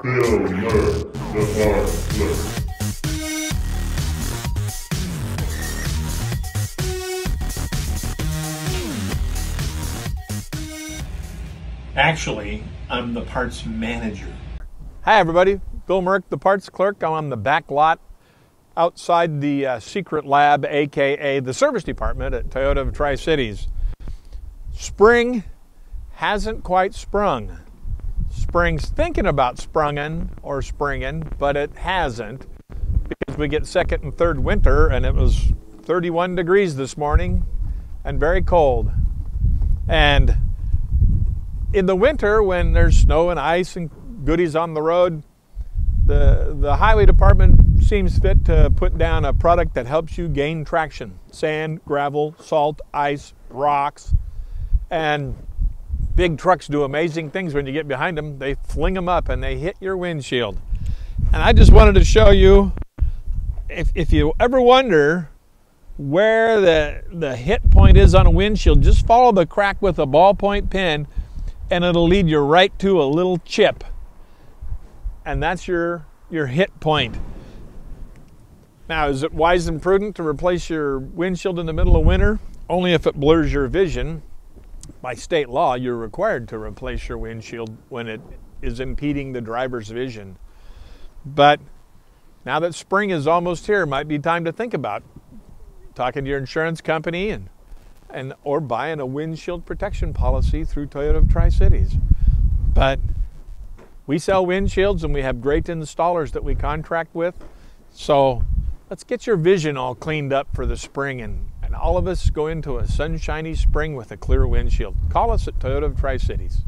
Bill Merk, the parts clerk. Actually, I'm the parts manager. Hi everybody, Bill Merk, the parts clerk. I'm on the back lot outside the secret lab, aka the service department at Toyota of Tri-Cities. Spring hasn't quite sprung. Spring's thinking about sprunging or springing, but it hasn't, because we get second and third winter, and it was 31 degrees this morning and very cold. And in the winter, when there's snow and ice and goodies on the road, the highway department seems fit to put down a product that helps you gain traction. Sand, gravel, salt, ice, rocks. And big trucks do amazing things when you get behind them. They fling them up and they hit your windshield. And I just wanted to show you, if you ever wonder where the hit point is on a windshield, just follow the crack with a ballpoint pen and it'll lead you right to a little chip. And that's your hit point. Now, is it wise and prudent to replace your windshield in the middle of winter? Only if it blurs your vision. By state law, you're required to replace your windshield when it is impeding the driver's vision. But now that spring is almost here, it might be time to think about talking to your insurance company or buying a windshield protection policy through Toyota of Tri-Cities. But we sell windshields and we have great installers that we contract with. So let's get your vision all cleaned up for the spring and all of us go into a sunshiny spring with a clear windshield. Call us at Toyota of Tri-Cities.